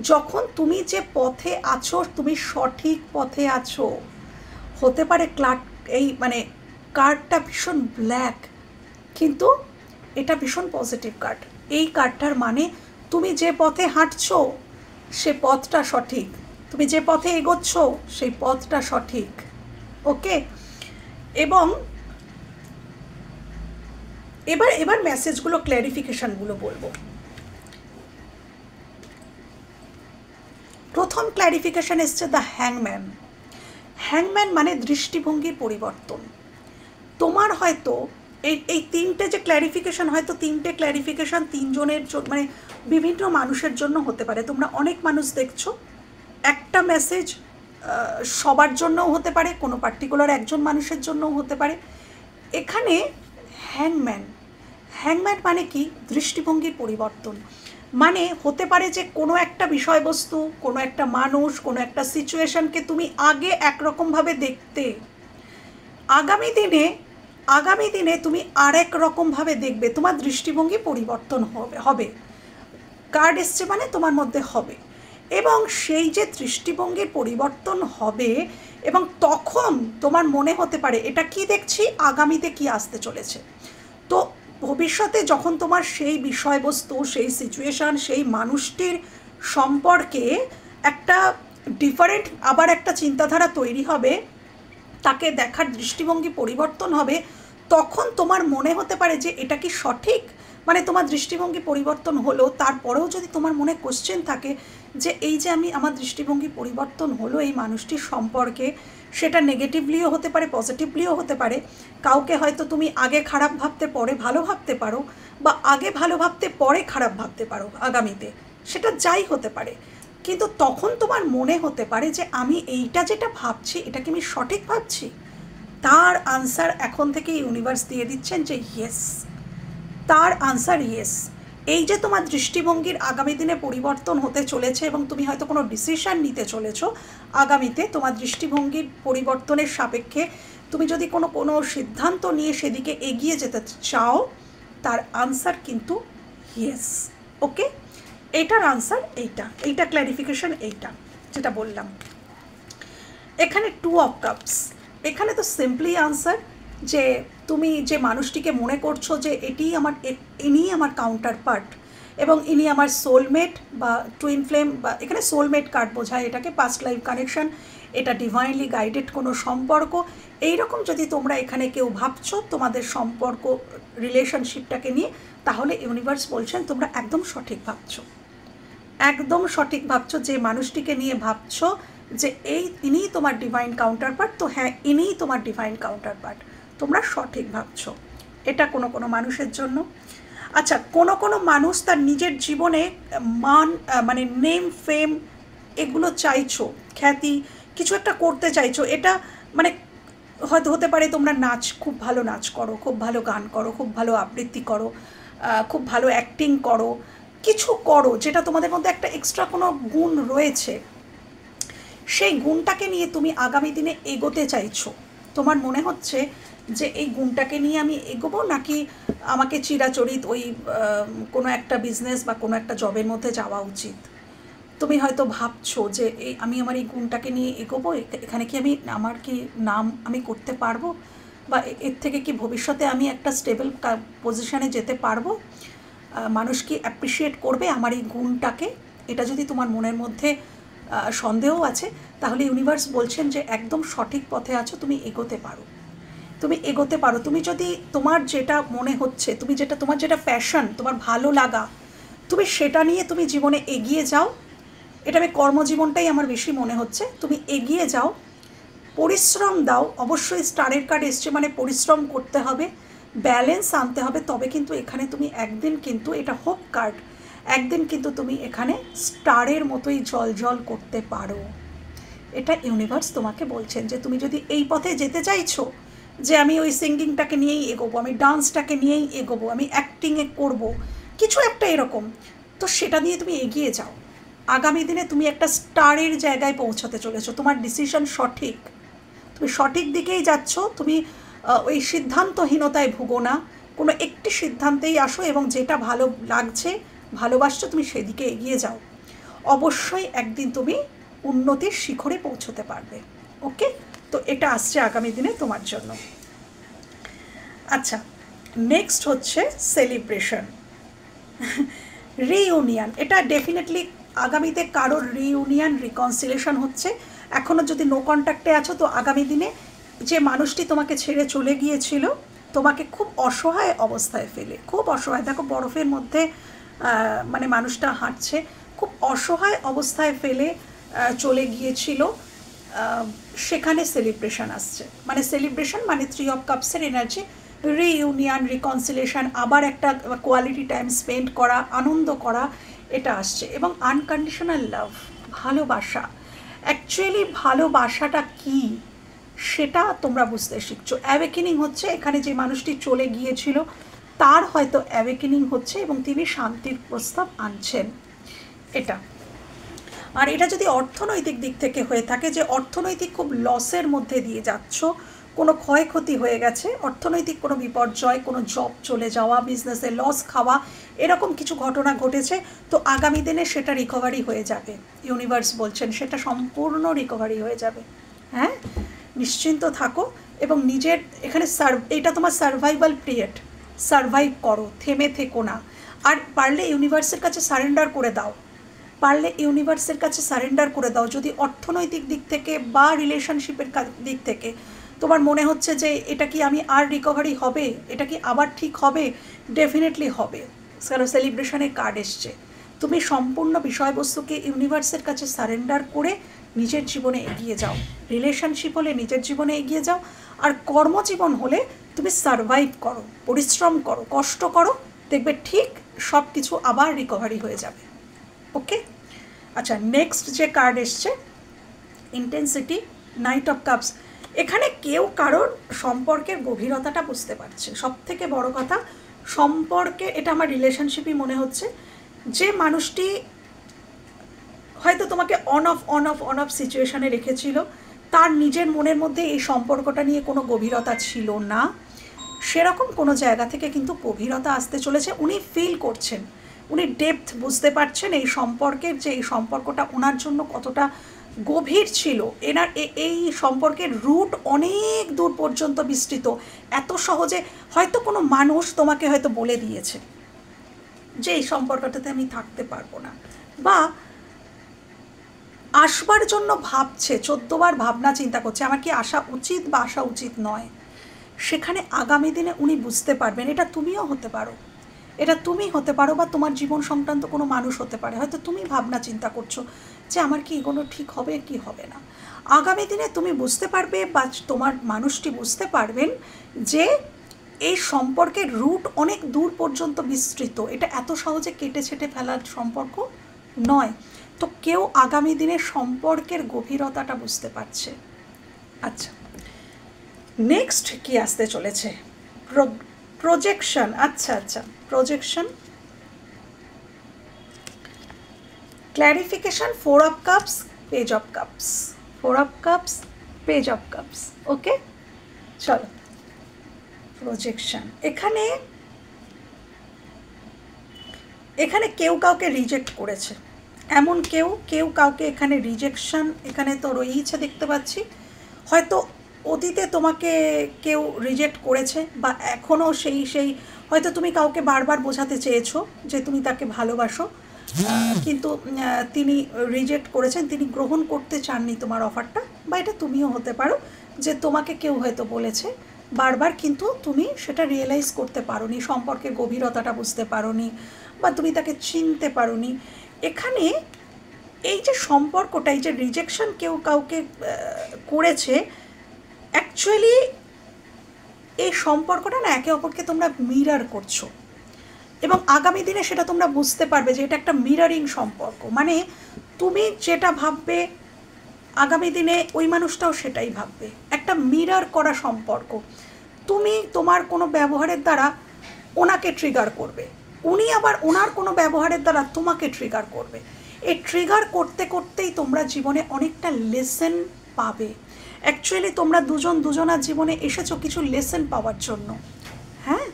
যখন তুমি যে পথে আছো তুমি সঠিক পথে আছো। হতে পারে এই মানে কার্ডটা ভীষণ ব্ল্যাক, কিন্তু এটা ভীষণ পজিটিভ কার্ড। এই কার্ডটার মানে তুমি যে পথে হাঁটছো সে পথটা সঠিক, তুমি যে পথে এগোচ্ছ সেই পথটা সঠিক। ওকে, এবং এবার মেসেজগুলো ক্ল্যারিফিকেশানগুলো বলবো। প্রথম ক্ল্যারিফিকেশান এসছে দ্য হ্যাংম্যান। হ্যাংম্যান মানে দৃষ্টিভঙ্গির পরিবর্তন। তোমার হয়তো এই তিনটে যে ক্ল্যারিফিকেশান, হয়তো তিনটে ক্ল্যারিফিকেশান তিনজনের মানে বিভিন্ন মানুষের জন্য হতে পারে। তোমরা অনেক মানুষ দেখছো, একটা মেসেজ সবার জন্যও হতে পারে, কোনো পার্টিকুলার একজন মানুষের জন্যও হতে পারে। এখানে হ্যাংম্যান, হ্যাংম্যান মানে কি? দৃষ্টিভঙ্গির পরিবর্তন। মানে হতে পারে যে কোনো একটা বিষয়বস্তু, কোনো একটা মানুষ, কোনো একটা সিচুয়েশনকে তুমি আগে একরকমভাবে দেখতে, আগামী দিনে তুমি আরেক রকমভাবে দেখবে, তোমার দৃষ্টিভঙ্গি পরিবর্তন হবে। কার্ড এসছে মানে তোমার মধ্যে হবে, এবং সেই যে দৃষ্টিভঙ্গির পরিবর্তন হবে, এবং তখন তোমার মনে হতে পারে এটা কি দেখছি, আগামীতে কি আসতে চলেছে। তো ভবিষ্যতে যখন তোমার সেই বিষয়বস্তু, সেই সিচুয়েশান, সেই মানুষটির সম্পর্কে একটা ডিফারেন্ট আবার একটা চিন্তাধারা তৈরি হবে, তাকে দেখার দৃষ্টিভঙ্গি পরিবর্তন হবে, তখন তোমার মনে হতে পারে যে এটা কি সঠিক। মানে তোমার দৃষ্টিভঙ্গি পরিবর্তন হলো, তারপরেও যদি তোমার মনে কোশ্চেন থাকে যে এই যে আমার দৃষ্টিভঙ্গি পরিবর্তন হলো এই মানুষটির সম্পর্কে, সেটা নেগেটিভলিও হতে পারে, পজিটিভলিও হতে পারে। কাউকে হয়তো তুমি আগে খারাপ ভাবতে পরে ভালো ভাবতে পারো, বা আগে ভালো ভাবতে পরে খারাপ ভাবতে পারো আগামীতে, সেটা যাই হতে পারে। কিন্তু তখন তোমার মনে হতে পারে যে আমি এইটা যেটা ভাবছি এটা কি আমি সঠিক ভাবছি। তার আনসার এখন থেকে ইউনিভার্স দিয়ে দিচ্ছেন যে ইয়েস, তার আনসার ইয়েস। এই যে তোমার দৃষ্টিভঙ্গির আগামী দিনে পরিবর্তন হতে চলেছে, এবং তুমি হয়তো কোনো ডিসিশান নিতে চলেছো আগামীতে, তোমার দৃষ্টিভঙ্গির পরিবর্তনের সাপেক্ষে তুমি যদি কোনো সিদ্ধান্ত নিয়ে সেদিকে এগিয়ে যেতে চাও, তার আনসার কিন্তু ইয়েস। ওকে, এইটার আনসার এইটা ক্ল্যারিফিকেশন এইটা যেটা বললাম। এখানে 2 of Cups, এখানে তো সিম্পলি আনসার যে তুমি যে মানুষটিকে মনে করছো যে ইনি আমার কাউন্টার পার্ট, এবং ইনি আমার সোলমেট বা টুইন ফ্লেম, বা এখানে সোলমেট কার্ড বোঝায় এটাকে, পাস্ট লাইফ কানেকশান, এটা ডিভাইনলি গাইডেড কোনো সম্পর্ক। এইরকম যদি তোমরা এখানে কেউ ভাবছো তোমাদের সম্পর্ক রিলেশনশিপটাকে নিয়ে, তাহলে ইউনিভার্স বলছেন তোমরা একদম সঠিক ভাবছো, একদম সঠিক ভাবছো। যে মানুষটিকে নিয়ে ভাবছো যে ইনিই তোমার ডিভাইন কাউন্টার পার্ট, তো হ্যাঁ ইনিই তোমার ডিভাইন কাউন্টার পার্ট, তোমরা সঠিক ভাবছো। এটা কোনো কোনো মানুষের জন্য। আচ্ছা, কোনো কোনো মানুষ তার নিজের জীবনে মানে নেম ফেম এগুলো চাইছো, খ্যাতি কিছু একটা করতে চাইছো। এটা মানে হয়তো হতে পারে তোমরা নাচ, খুব ভালো নাচ করো, খুব ভালো গান করো, খুব ভালো আবৃত্তি করো, খুব ভালো অ্যাক্টিং করো, কিছু করো যেটা তোমাদের মধ্যে একটা এক্সট্রা কোনো গুণ রয়েছে, সেই গুণটাকে নিয়ে তুমি আগামী দিনে এগোতে চাইছো। তোমার মনে হচ্ছে যে এই গুণটাকে নিয়ে আমি এগোবো, নাকি আমাকে চিরাচরিত ওই কোনো একটা বিজনেস বা কোনো একটা জবের মধ্যে যাওয়া উচিত। তুমি হয়তো ভাবছো যে আমি আমার এই গুণটাকে নিয়ে এগোবো, এখানে কি আমার কি নাম আমি করতে পারবো, বা এর থেকে কি ভবিষ্যতে আমি একটা স্টেবল পজিশানে যেতে পারবো, মানুষ কি অ্যাপ্রিসিয়েট করবে আমার এই গুণটাকে। এটা যদি তোমার মনের মধ্যে সন্দেহ আছে, তাহলে ইউনিভার্স বলছেন যে একদম সঠিক পথে আছো, তুমি এগোতে পারো, তুমি এগোতে পারো। তুমি যদি তোমার যেটা মনে হচ্ছে, তোমার যেটা প্যাশন, তোমার ভালো লাগা, তুমি সেটা নিয়ে তুমি জীবনে এগিয়ে যাও। এটা আমি কর্মজীবনটাই আমার বেশি মনে হচ্ছে। তুমি এগিয়ে যাও, পরিশ্রম দাও। অবশ্যই স্টারের কার্ড এসছে মানে পরিশ্রম করতে হবে, ব্যালেন্স আনতে হবে, তবে কিন্তু এখানে তুমি একদিন কিন্তু, এটা হোপ কার্ড, একদিন কিন্তু তুমি এখানে স্টারের মতোই জল করতে পারো। এটা ইউনিভার্স তোমাকে বলছেন যে তুমি যদি এই পথে যেতে চাইছো, যে আমি ওই সিঙ্গিংটাকে নিয়েই এগোবো, আমি ডান্সটাকে নিয়েই এগোবো, আমি অ্যাক্টিংয়ে করবো, কিছু একটা এরকম, তো সেটা নিয়ে তুমি এগিয়ে যাও। আগামী দিনে তুমি একটা স্টারের জায়গায় পৌঁছাতে চলেছো। তোমার ডিসিশন সঠিক, তুমি সঠিক দিকেই যাচ্ছ। তুমি ওই সিদ্ধান্তহীনতায় ভুগো না, কোনো একটি সিদ্ধান্তেই আসো এবং যেটা ভালো লাগছে, ভালোবাসছো, তুমি সেদিকে এগিয়ে যাও। অবশ্যই একদিন তুমি উন্নতির শিখরে পৌঁছতে পারবে। ওকে, তো এটা আসছে আগামী দিনে তোমার জন্য। আচ্ছা, নেক্সট হচ্ছে সেলিব্রেশন, রিইউনিয়ন। এটা ডেফিনেটলি আগামীতে কারোর রিইউনিয়ন, রিকনসিলেশন হচ্ছে। এখনও যদি নো কন্ট্যাক্টে আছো, তো আগামী দিনে যে মানুষটি তোমাকে ছেড়ে চলে গিয়েছিল, তোমাকে খুব অসহায় অবস্থায় ফেলে, খুব অসহায়, দেখো বরফের মধ্যে মানে মানুষটা হাঁটছে, খুব অসহায় অবস্থায় ফেলে চলে গিয়েছিল, সেখানে সেলিব্রেশন আসছে। মানে সেলিব্রেশন মানে 3 অফ কাপসের এনার্জি, রিইউনিয়ন, রিকনসিলেশন, আবার একটা কোয়ালিটি টাইম স্পেন্ড করা, আনন্দ করা, এটা আসছে। এবং আনকন্ডিশনাল লাভ, ভালোবাসা, অ্যাকচুয়ালি ভালোবাসাটা কী সেটা তোমরা বুঝতে শিখছো। অ্যাওয়েকেনিং হচ্ছে, এখানে যে মানুষটি চলে গিয়েছিল তার হয়তো অ্যাওয়েকেনিং হচ্ছে এবং তিনি শান্তির প্রস্তাব আনছেন। এটা, আর এটা যদি অর্থনৈতিক দিক থেকে হয়ে থাকে, যে অর্থনৈতিক খুব লসের মধ্যে দিয়ে যাচ্ছ, কোনো ক্ষয়ক্ষতি হয়ে গেছে, অর্থনৈতিক কোনো বিপর্যয়, কোনো জব চলে যাওয়া, বিজনেসে লস খাওয়া, এরকম কিছু ঘটনা ঘটেছে, তো আগামী দিনে সেটা রিকভারি হয়ে যাবে। ইউনিভার্স বলছেন সেটা সম্পূর্ণ রিকভারি হয়ে যাবে। হ্যাঁ, নিশ্চিন্ত থাকো এবং নিজের এখানে এটা তোমার সার্ভাইভাল পিরিয়ড, সার্ভাইভ করো, থেমে থেকো না। আর পারলে ইউনিভার্সের কাছে সারেন্ডার করে দাও, পারলে ইউনিভার্সের কাছে সারেন্ডার করে দাও। যদি অর্থনৈতিক দিক থেকে বা রিলেশনশিপের দিক থেকে তোমার মনে হচ্ছে যে এটা কি আমি আর রিকভারি হবে, এটা কি আবার ঠিক হবে, ডেফিনেটলি হবে, কারণ সেলিব্রেশনের কার্ড এসছে। তুমি সম্পূর্ণ বিষয়বস্তুকে ইউনিভার্সের কাছে সারেন্ডার করে নিজের জীবনে এগিয়ে যাও। রিলেশনশিপ হলে নিজের জীবনে এগিয়ে যাও, আর কর্মজীবন হলে তুমি সারভাইভ করো, পরিশ্রম করো, কষ্ট করো, দেখবে ঠিক সব কিছু আবার রিকভারি হয়ে যাবে। ওকে, আচ্ছা, নেক্সট যে কার্ড এসছে ইন্টেন্সিটি, নাইট অফ কাপস। এখানে কেউ কারোর সম্পর্কের গভীরতাটা বুঝতে পারছে। সব থেকে বড় কথা, সম্পর্কে, এটা আমার রিলেশনশিপই মনে হচ্ছে, যে মানুষটি হয়তো তোমাকে অন অফ সিচুয়েশানে রেখেছিল, তার নিজের মনের মধ্যে এই সম্পর্কটা নিয়ে কোনো গভীরতা ছিল না, সেরকম কোনো জায়গা থেকে কিন্তু গভীরতা আসতে চলেছে। উনি ফিল করছেন, উনি ডেপথ বুঝতে পারছেন এই সম্পর্কের, যে এই সম্পর্কটা ওনার জন্য কতটা গভীর ছিল। এই সম্পর্কের রুট অনেক দূর পর্যন্ত বিস্তৃত। এত সহজে হয়তো কোনো মানুষ তোমাকে হয়তো বলে দিয়েছে যে এই সম্পর্কটাতে আমি থাকতে পারবো না, বা আসবার জন্য ভাবছে, 14 বার ভাবনা চিন্তা করছে আমার কি আসা উচিত বা আসা উচিত নয়। সেখানে আগামী দিনে উনি বুঝতে পারবেন, এটা তুমিও হতে পারো, এটা তুমি হতে পারো, বা তোমার জীবন সংক্রান্ত কোনো মানুষ হতে পারে। হয়তো তুমি ভাবনা চিন্তা করছো যে আমার কি এগোনো ঠিক হবে কি হবে না। আগামী দিনে তুমি বুঝতে পারবে বা তোমার মানুষটি বুঝতে পারবেন যে এই সম্পর্কের রুট অনেক দূর পর্যন্ত বিস্তৃত, এটা এত সহজে কেটে ছেটে ফেলার সম্পর্ক নয়। তো কেউ আগামী দিনে সম্পর্কের গভীরতাটা বুঝতে পারছে। আচ্ছা, নেক্সট কি আসতে চলেছে? প্রজেকশন। আচ্ছা আচ্ছা, projection, clarification, 4 of cups, page of cups, 4 of cups, page of cups. Okay, চলো প্রজেকশন। এখানে এখানে কেউ কাউকে রিজেক্ট করেছে, এমন কেউ কাউকে এখানে রিজেকশন এখানে তো রয়েছে দেখতে পাচ্ছি। হয়তো অতীতে তোমাকে কেউ রিজেক্ট করেছে, বা এখনও সেই হয়তো তুমি কাউকে বারবার বোঝাতে চেয়েছো যে তুমি তাকে ভালোবাসো, কিন্তু তিনি রিজেক্ট করেছেন, তিনি গ্রহণ করতে চাননি তোমার অফারটা। বা এটা তুমিও হতে পারো যে তোমাকে কেউ হয়তো বলেছে বারবার, কিন্তু তুমি সেটা রিয়েলাইজ করতে পারোনি, সম্পর্কে গভীরতাটা বুঝতে পারোনি, বা তুমি তাকে চিনতে পারোনি। এখানে এই যে সম্পর্কটা, এই যে রিজেকশন কেউ কাউকে করেছে, অ্যাকচুয়ালি এই সম্পর্কটা না একে অপরকে তোমরা মিরার করছো, এবং আগামী দিনে সেটা তোমরা বুঝতে পারবে যে এটা একটা মিরারিং সম্পর্ক। মানে তুমি যেটা ভাববে আগামী দিনে ওই মানুষটাও সেটাই ভাববে, একটা মিরার করা সম্পর্ক। তুমি তোমার কোনো ব্যবহারের দ্বারা ওনাকে ট্রিগার করবে, উনি আবার ওনার কোনো ব্যবহারের দ্বারা তোমাকে ট্রিগার করবে। এই ট্রিগার করতে করতেই তোমরা জীবনে অনেকটা লেসেন পাবে। অ্যাকচুয়ালি তোমরা দুজনার জীবনে এসেছো কিছু লেসেন পাওয়ার জন্য। হ্যাঁ,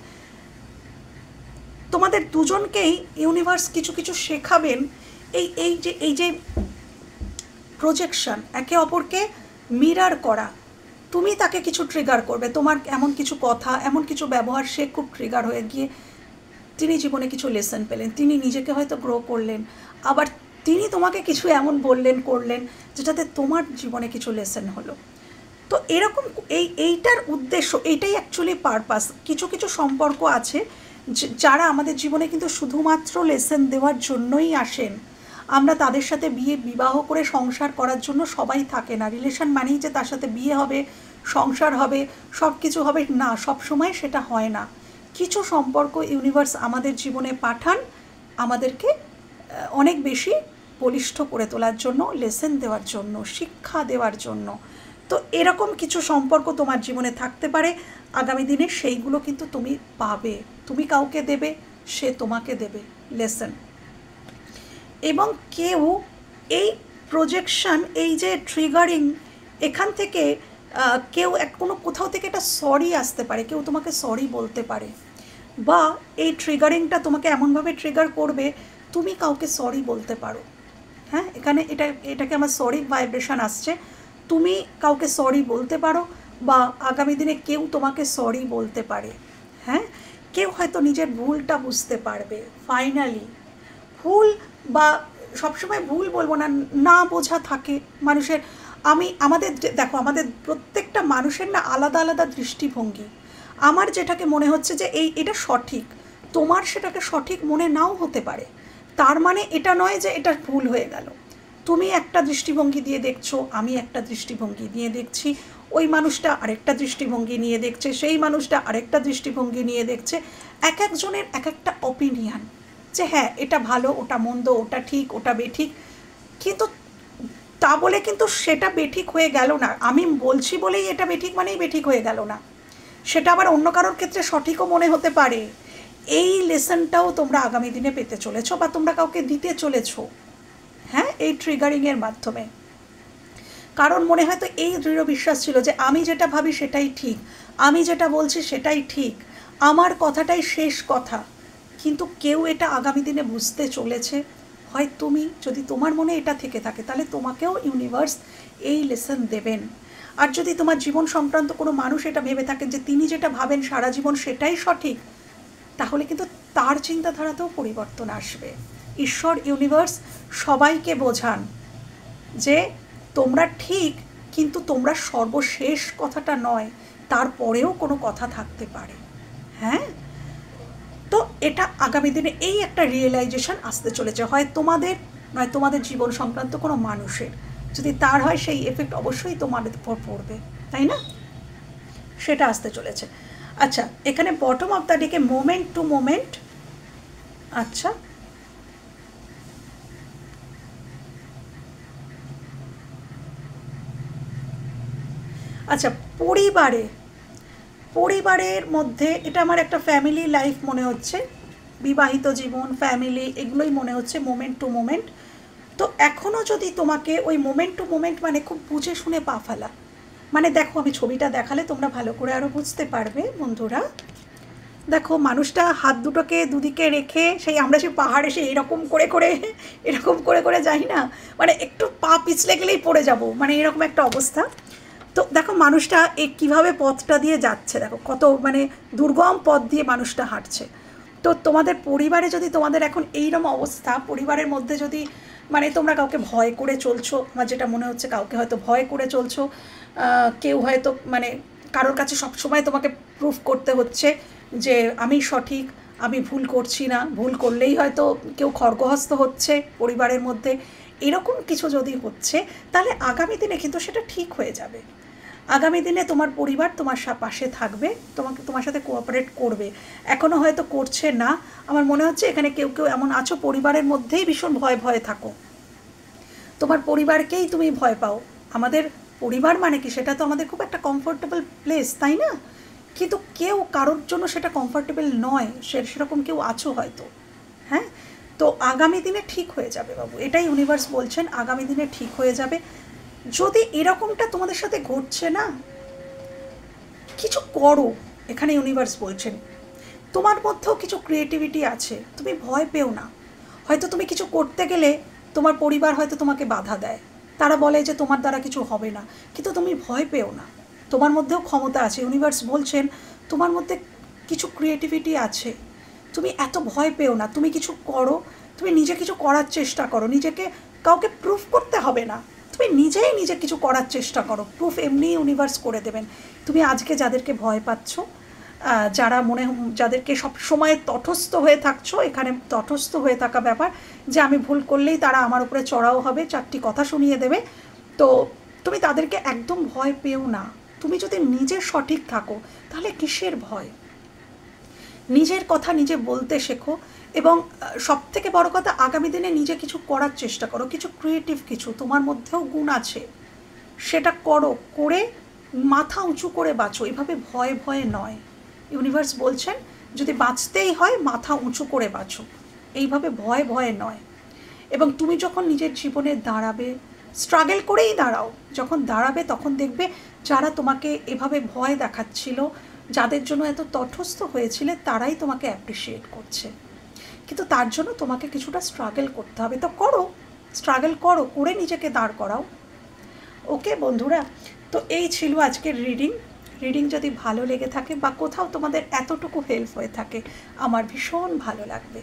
তোমাদের দুজনকেই ইউনিভার্স কিছু কিছু শেখাবেন। এই যে প্রজেকশন, একে অপরকে মিরার করা, তুমি তাকে কিছু ট্রিগার করবে, তোমার এমন কিছু কথা, এমন কিছু ব্যবহার, সে খুব ট্রিগার হয়ে গিয়ে তিনি জীবনে কিছু লেসন পেলেন, তিনি নিজেকে হয়তো গ্রো করলেন, আবার তিনি তোমাকে কিছু এমন বললেন করলেন যেটাতে তোমার জীবনে কিছু লেসন হলো। তো এরকম এইটার উদ্দেশ্য, এইটাই অ্যাকচুয়ালি পারপাস। কিছু কিছু সম্পর্ক আছে যারা আমাদের জীবনে কিন্তু শুধুমাত্র লেসন দেওয়ার জন্যই আসেন। আমরা তাদের সাথে বিবাহ করে সংসার করার জন্য সবাই থাকে না। রিলেশন মানেই যে তার সাথে বিয়ে হবে, সংসার হবে, সব কিছু হবে না, সব সময় সেটা হয় না। কিছু সম্পর্ক ইউনিভার্স আমাদের জীবনে পাঠান আমাদেরকে অনেক বেশি বলিষ্ঠ করে তোলার জন্য, লেসন দেওয়ার জন্য, শিক্ষা দেওয়ার জন্য। তো এরকম কিছু সম্পর্ক তোমার জীবনে থাকতে পারে আগামী দিনে, সেইগুলো কিন্তু তুমি পাবে। তুমি কাউকে দেবে, সে তোমাকে দেবে লেসন। এবং কেউ এই প্রজেকশন, এই যে ট্রিগারিং, এখান থেকে কেউ কোথাও থেকে একটা সরি আসতে পারে, কেউ তোমাকে সরি বলতে পারে, বা এই ট্রিগারিংটা তোমাকে এমনভাবে ট্রিগার করবে তুমি কাউকে সরি বলতে পারো। হ্যাঁ, এখানে এটাকে আমার সরি ভাইব্রেশন আসছে। তুমি কাউকে সরি বলতে পারো, বা আগামী দিনে কেউ তোমাকে সরি বলতে পারে। হ্যাঁ, কেউ হয়তো নিজের ভুলটা বুঝতে পারবে ফাইনালি। ভুল, বা সবসময় ভুল বলবো না, না বোঝা থাকে মানুষের। আমাদের দেখো, আমাদের প্রত্যেকটা মানুষের না আলাদা আলাদা দৃষ্টিভঙ্গি। আমার যেটাকে মনে হচ্ছে যে এটা সঠিক, তোমার সেটাকে সঠিক মনে নাও হতে পারে। তার মানে এটা নয় যে এটা ভুল হয়ে গেল। তুমি একটা দৃষ্টিভঙ্গি দিয়ে দেখছো, আমি একটা দৃষ্টিভঙ্গি দিয়ে দেখছি, ওই মানুষটা আরেকটা দৃষ্টিভঙ্গি নিয়ে দেখছে, সেই মানুষটা আরেকটা দৃষ্টিভঙ্গি নিয়ে দেখছে। এক একজনের এক একটা অপিনিয়ন, যে হ্যাঁ এটা ভালো, ওটা মন্দ, ওটা ঠিক, ওটা বেঠিক। কিন্তু তা বলে কিন্তু সেটা বেঠিক হয়ে গেল না। আমি বলছি বলেই এটা বেঠিক মানেই বেঠিক হয়ে গেল না, সেটা আবার অন্য কারোর ক্ষেত্রে সঠিকও মনে হতে পারে। এই লেসনটাও তোমরা আগামী দিনে পেতে চলেছো, বা তোমরা কাউকে দিতে চলেছো। হ্যাঁ, এই ট্রিগারিংয়ের মাধ্যমে। কারণ মনে হয়তো এই দৃঢ় বিশ্বাস ছিল যে আমি যেটা ভাবি সেটাই ঠিক, আমি যেটা বলছি সেটাই ঠিক, আমার কথাটাই শেষ কথা। কিন্তু কেউ এটা আগামী দিনে বুঝতে চলেছে। হয় তুমি, যদি তোমার মনে এটা থেকে থাকে তাহলে তোমাকেও ইউনিভার্স এই লেসন দেবেন। আর যদি তোমার জীবন সংক্রান্ত কোনো মানুষ এটা ভেবে থাকেন যে তিনি যেটা ভাবেন সারা জীবন সেটাই সঠিক, তাহলে কিন্তু তার চিন্তাধারাতেও পরিবর্তন আসবে। ঈশ্বর, ইউনিভার্স সবাইকে বোঝান যে তোমরা ঠিক, কিন্তু তোমরা সর্বশেষ কথাটা নয়, তারপরেও কোনো কথা থাকতে পারে। হ্যাঁ, তো এটা আগামী দিনে এই একটা রিয়েলাইজেশন আসতে চলেছে, হয় তোমাদের নয় তোমাদের জীবন সংক্রান্ত কোনো মানুষের। যদি তার হয় সেই এফেক্ট অবশ্যই তোমাদের উপর পড়বে, তাই না? সেটা আসতে চলেছে। আচ্ছা, এখানে বটম অফ দ্য ডেকে মোমেন্ট টু মোমেন্ট। আচ্ছা, আচ্ছা, পরিবারের মধ্যে এটা আমার একটা ফ্যামিলি লাইফ মনে হচ্ছে, বিবাহিত জীবন, ফ্যামিলি, এগুলোই মনে হচ্ছে মোমেন্ট টু মোমেন্ট। তো এখনও যদি তোমাকে ওই মোমেন্ট টু মোমেন্ট মানে খুব বুঝে শুনে পা ফেলা, মানে দেখো আমি ছবিটা দেখালে তোমরা ভালো করে আরও বুঝতে পারবে বন্ধুরা। দেখো মানুষটা হাত দুটোকে দুদিকে রেখে, সেই আমরা সেই পাহাড়ে সেই এরকম করে যাই না, মানে একটু পা পিছলে গেলেই পড়ে যাব, মানে এরকম একটা অবস্থা। তো দেখো মানুষটা কীভাবে পথটা দিয়ে যাচ্ছে, দেখো কত মানে দুর্গম পথ দিয়ে মানুষটা হাঁটছে। তো তোমাদের পরিবারে যদি তোমাদের এখন এইরকম অবস্থা, পরিবারের মধ্যে যদি মানে তোমরা কাউকে ভয় করে চলছো, আমার যেটা মনে হচ্ছে কাউকে হয়তো ভয় করে চলছো, কেউ হয়তো মানে কারোর কাছে সবসময় তোমাকে প্রুফ করতে হচ্ছে যে আমি সঠিক, আমি ভুল করছি না, ভুল করলেই হয়তো কেউ খড়গহস্ত হচ্ছে পরিবারের মধ্যে, এরকম কিছু যদি হচ্ছে, তাহলে আগামী দিনে কিন্তু সেটা ঠিক হয়ে যাবে। আগামী দিনে তোমার পরিবার তোমার পাশে থাকবে, তোমার সাথে কোঅপারেট করবে। এখনও হয়তো করছে না, আমার মনে হচ্ছে এখানে কেউ কেউ এমন আছো পরিবারের মধ্যেই ভীষণ ভয়ে থাকো, তোমার পরিবারকেই তুমি ভয় পাও। আমাদের পরিবার মানে কি, সেটা তো আমাদের খুব একটা কমফোর্টেবল প্লেস, তাই না? কিন্তু কেউ কারোর জন্য সেটা কমফোর্টেবল নয়, সেরকম কেউ আছো হয়তো। হ্যাঁ, তো আগামী দিনে ঠিক হয়ে যাবে বাবু, এটাই ইউনিভার্স বলছেন, আগামী দিনে ঠিক হয়ে যাবে। যদি এরকমটা তোমাদের সাথে ঘটছে না, কিছু করো, এখানে ইউনিভার্স বলছেন তোমার মধ্যেও কিছু ক্রিয়েটিভিটি আছে, তুমি ভয় পেও না। হয়তো তুমি কিছু করতে গেলে তোমার পরিবার হয়তো তোমাকে বাধা দেয়, তারা বলে যে তোমার দ্বারা কিছু হবে না, কিন্তু তুমি ভয় পেও না, তোমার মধ্যেও ক্ষমতা আছে। ইউনিভার্স বলছেন তোমার মধ্যে কিছু ক্রিয়েটিভিটি আছে, তুমি এত ভয় পেও না, তুমি কিছু করো, তুমি নিজে কিছু করার চেষ্টা করো, নিজেকে কাউকে প্রুফ করতে হবে না, তুমি নিজেই নিজে কিছু করার চেষ্টা করো, প্রুফ এমনি ইউনিভার্স করে দেবেন। তুমি আজকে যাদেরকে ভয় পাচ্ছ, যাদেরকে সব সময় তটস্থ হয়ে থাকছো, এখানে তটস্থ হয়ে থাকা ব্যাপার যে আমি ভুল করলেই তারা আমার উপরে চড়াও হবে, চারটি কথা শুনিয়ে দেবে, তো তুমি তাদেরকে একদম ভয় পেও না। তুমি যদি নিজে সঠিক থাকো তাহলে কিসের ভয়? নিজের কথা নিজে বলতে শেখো, এবং সব থেকে বড় কথা আগামী দিনে নিজে কিছু করার চেষ্টা করো, কিছু ক্রিয়েটিভ কিছু তোমার মধ্যেও গুণ আছে, সেটা করো, করে মাথা উঁচু করে বাঁচো, এভাবে ভয়ে নয়। ইউনিভার্স বলছেন যদি বাঁচতেই হয় মাথা উঁচু করে বাঁচো, এইভাবে ভয়ে নয়। এবং তুমি যখন নিজের জীবনে দাঁড়াবে, স্ট্রাগল করেই দাঁড়াও, যখন দাঁড়াবে তখন দেখবে যারা তোমাকে এভাবে ভয় দেখাচ্ছিল, যাদের জন্য এত তটস্থ হয়েছিলে, তারাই তোমাকে অ্যাপ্রিসিয়েট করছে। কিন্তু তার জন্য তোমাকে কিছুটা স্ট্রাগল করতে হবে, তো করো, স্ট্রাগল করো, করে নিজেকে দাঁড় করাও। ওকে বন্ধুরা, তো এই ছিল আজকের রিডিং যদি ভালো লেগে থাকে বা কোথাও তোমাদের এতটুকু হেল্প হয়ে থাকে, আমার ভীষণ ভালো লাগবে।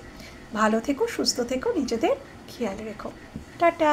ভালো থেকো, সুস্থ থেকো, নিজেদের খেয়াল রেখো। টাটা।